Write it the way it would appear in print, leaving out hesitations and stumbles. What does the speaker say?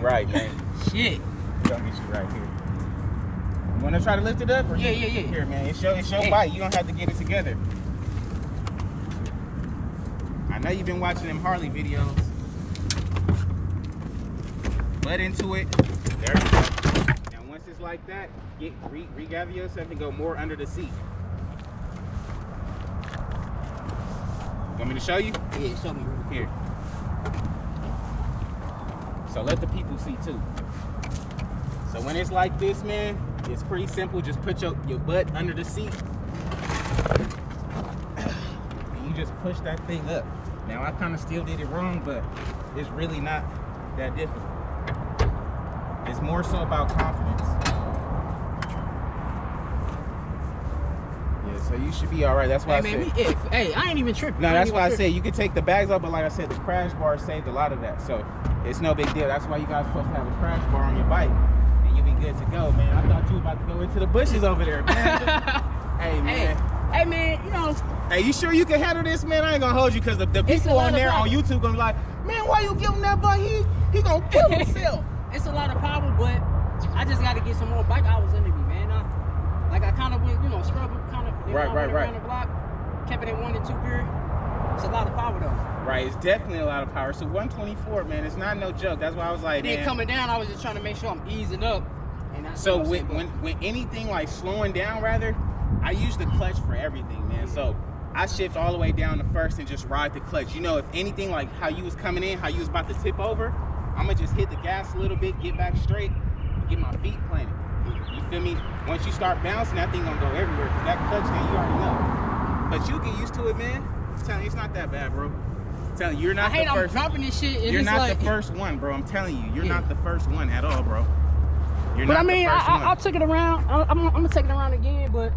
right, man. Shit. We're gonna get you right here. You wanna try to lift it up? Or Yeah. Here, man. It's your Hey. bike. You don't have to get it together. I know you've been watching them Harley videos. Butt into it. There we go. Now once it's like that, regather yourself and go more under the seat. Want me to show you? Yeah, show me. Here. So let the people see too. So when it's like this, man, it's pretty simple. Just put your butt under the seat. And you just push that thing up. Now I kind of still did it wrong, but it's really not that difficult. It's more so about confidence. Yeah, so you should be all right. That's why I said. Hey, I ain't even tripping. No, that's why I said you can take the bags off, but like I said, the crash bar saved a lot of that. So it's no big deal. That's why you guys supposed to have a crash bar on your bike, and you'll be good to go, man. I thought you were about to go into the bushes over there, man. Hey, man. Hey, man, you know. Hey, you sure you can handle this, man? I ain't gonna hold you because the people on there on YouTube gonna be like, man, why you give him that bike? He gonna kill himself. It's a lot of power, but I just got to get some more bike hours under me, man. I kind of went, struggled, kind of around the block, kept it at 1 and 2 gear. It's a lot of power though. Right, it's definitely a lot of power. So 124, man, it's not no joke. That's why I was like, and then coming down, I was just trying to make sure I'm easing up. And so when anything like slowing down, rather, I use the clutch for everything, man. So I shift all the way down to first and just ride the clutch. If anything like how you was coming in, how you was about to tip over, I'm gonna just hit the gas a little bit, get back straight, get my feet planted. You feel me? Once you start bouncing, that thing gonna go everywhere. Cause that clutch thing, you already know. But you get used to it, man. I'm telling you, it's not that bad, bro. I'm telling you, you're not the first. I'm dropping this shit. And you're it's not like, the first one, bro. I'm telling you, you're not the first one at all, bro. You're but not I mean, the first one. I took it around. I'm gonna take it around again, but.